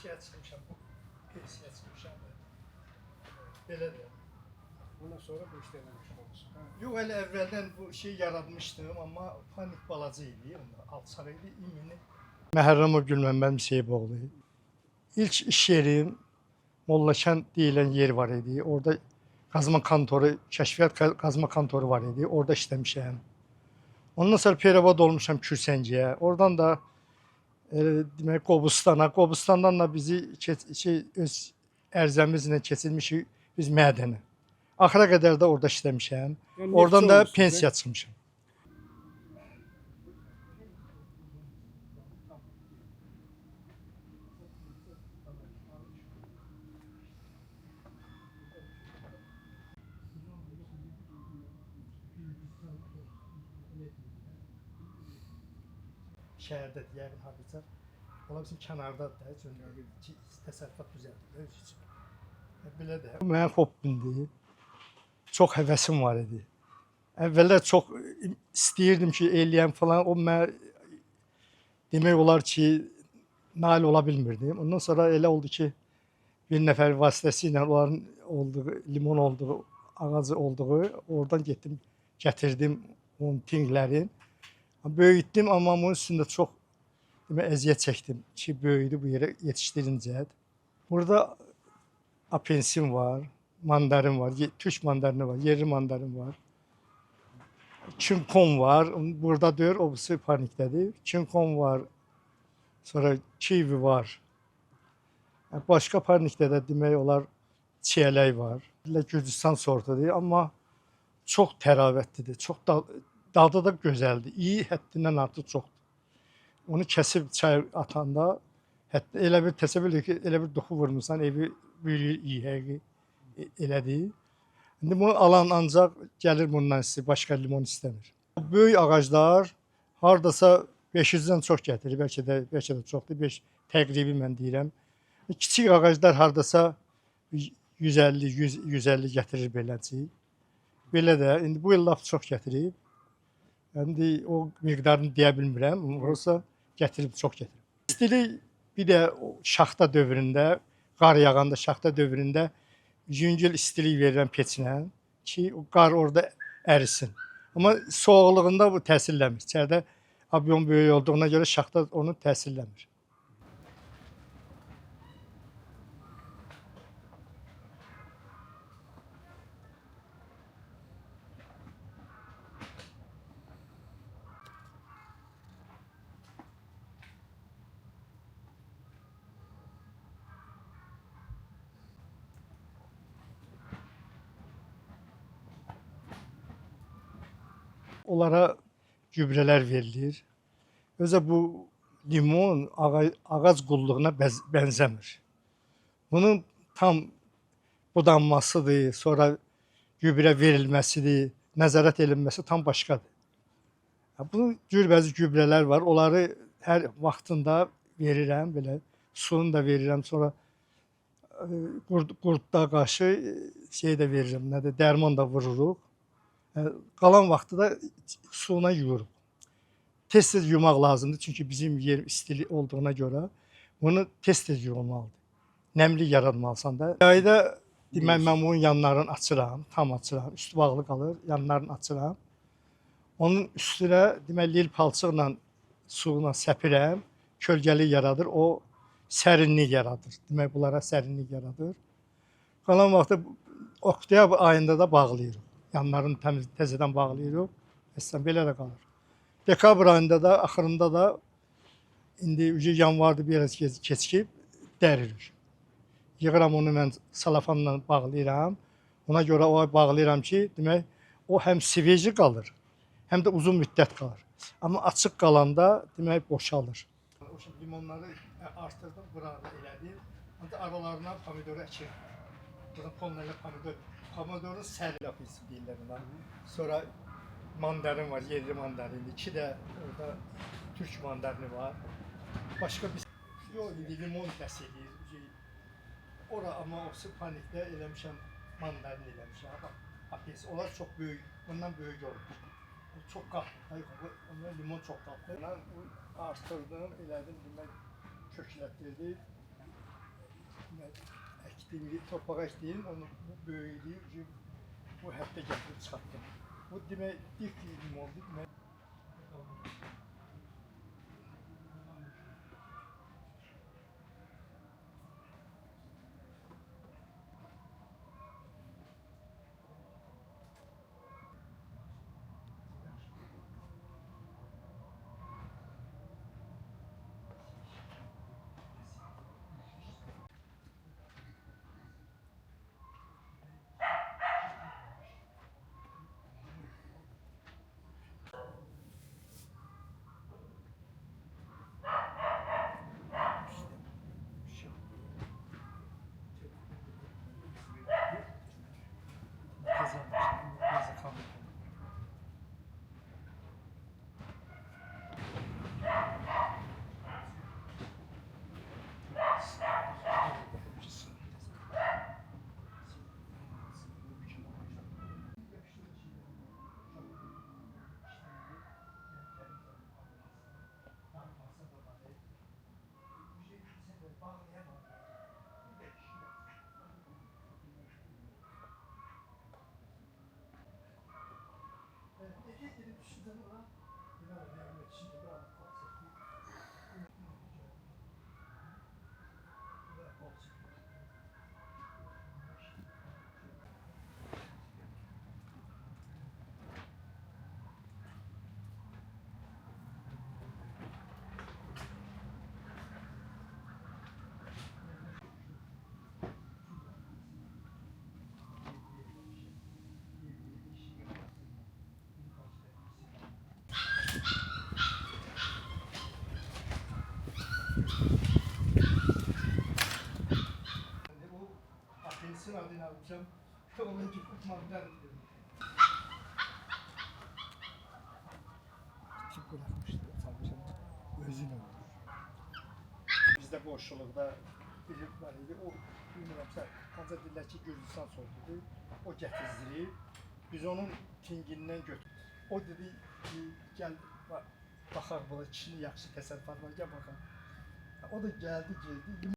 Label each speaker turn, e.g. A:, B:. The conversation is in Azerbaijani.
A: şeyə çıxmışam, bu pensiya çıxmışam da. Belə də.
B: Ondan sonra bu işlerle meşgul olursun.
A: Yox, elə əvvəldən bu şey yaratmışdım, amma panik balaca idi, onda alçaq idi, imini. Məhərrəmov Gülməmməd Hüseynoğlu. İlk iş yerim Mollakənd deyilən yer var idi. Orada qazma kontoru, kəşfiyyat qazma kontoru var idi. Orada işləmişəm. Ondan sonra Peravad olmuşam Kürsəngiyə. Oradan da demək Qobustana, Qobustandan da bizi öz ərzəmizlə keçirmişik biz mədənə. Axıra qədər də orada işləmişəm.
B: Yəni
A: Oradan da
B: neftçi
A: pensiya çıxmışam. Şəhərdə deyək, hardasa. Ola bizim kənardadır da, çünki təsərrüfat düzəldir öz üçün. Belə də. Mənim hobbimdir. Çox həvəsim var idi. Əvvəllər çox istəyirdim ki, eləyəm falan. O mən demək olar ki, nail ola bilmirdim. Ondan sonra elə oldu ki, bir nəfər vasitəsilə onların olduğu, limon olduğu, ağacı olduğu, oradan getdim, gətirdim onun tinglərin. Böyütdüm, amma bunun üstündə çox əziyyət çəkdim ki, böyüdü bu yerə yetişdirincə. Burada apensin var, mandarin var, türk mandarini var, yerli mandarin var. Çinkon var, burada deyir, o birisi panikdədir. Çinkon var, sonra kivi var. Başqa panikdə də demək olar çiyələk var. Gürcüstan sortudur, amma çox təravətlidir, çox dadı da gözəldir. İyi həddindən artıq çoxdur. Onu kəsib çay atanda, hətta elə bir təsəvvür edir ki, elə bir duxu vurmuşsan, evi büyülür, iyi həqiqi elədir. İndi bunu alan ancaq gəlir bundan istəyir, başqa limon istəmir. Böyük ağaclar hardasa 500-dən çox gətirir, bəlkə də çoxdur, 5 təqribi mən deyirəm. Kiçik ağaclar hardasa 150 gətirir beləncə. Belə də, indi bu il lap çox gətirib. İndi o miqdarını deyə bilmirəm, olsa gətirib, çox gətirib. İstilik bir də şaxta dövründə, qar yağanda şaxta dövründə yüngül istilik verirəm peçinə ki, o qar orada ərisin. Amma soğuqluğunda bu təsirləmir. İçəridə obyon böyük olduğuna görə şaxta onu təsirləmir. Onlara gübrələr verilir. Özə bu limon ağac qulluğuna bənzəmir. Bunun tam budanmasıdır, sonra gübrə verilməsidir, nəzarət edilməsi tam başqadır. Bu cürbəcür gübrələr var, onları hər vaxtında verirəm, belə suyunu da verirəm, sonra qurdda qarşı şey də verirəm, nədir, dərman da vururuq. Qalan vaxtı da suyuna yuyuruq. Tez-tez yumaq lazımdır, çünki bizim yer istili olduğuna görə bunu tez-tez yuyulmalıdır. Nəmlik yaratmalısan da. Yayda demək, mən bunun yanlarını açıram, tam açıram, üstü bağlı qalır, yanlarını açıram. Onun üstünə demək, lil palçıqla suyuna səpirəm, kölgəlik yaradır, o sərinlik yaradır. Demək, bunlara sərinlik yaradır. Qalan vaxtı oktyabr ayında da bağlayırıq. Yanlarını təzədən bağlayırıq. Məsələn, belə də qalır. Dekabr ayında da, axırında da indi yanvarda biraz keçib dəririk. Yığıram onu mən salafanla bağlayıram. Ona görə o bağlayıram ki, demək, o həm sveci qalır, həm də uzun müddət qalır. Amma açıq qalanda demək boşalır. O limonları artırdım, burada elədim. Hatta aralarına pomidor əkirim. Burada pomidorla pomidorun səri yapısı deyirlər buna. Sonra mandarin var, yerli mandarin. 2 də orada türk mandarini var. Başqa bir yox, limon kəsilir. Ora amma o panikdə eləmişəm, mandarin eləmişəm. Apels, onlar çox böyük, bundan böyük olur. Çox qatlı, onlar limon çox qatlı. Mən artırdım, elədim, demək köklətdirdim. Əkdiyim, torpağa əkdiyim, onu bu böyüdü, bu hətta gətirib çıxartdım. Bu demək, ilk ilim oldu. Demək, kazanmış, bazı kaldı. Bu apelsin adını alacağım. Onu tutmamdan dedim. Tip bırakmıştı sanmışım. Özün olur. Bizdə qonşuluqda biri var idi. O bilmirəmsə, ancaq deyirlər ki, Gürcüstan sordudur. O gətirdirib. Biz onun tingindən götürdük. O dedi ki, gəl baxaq bula kişinin yaxşı təsərrüfatına, gəl baxaq. O da gəldi, geldi.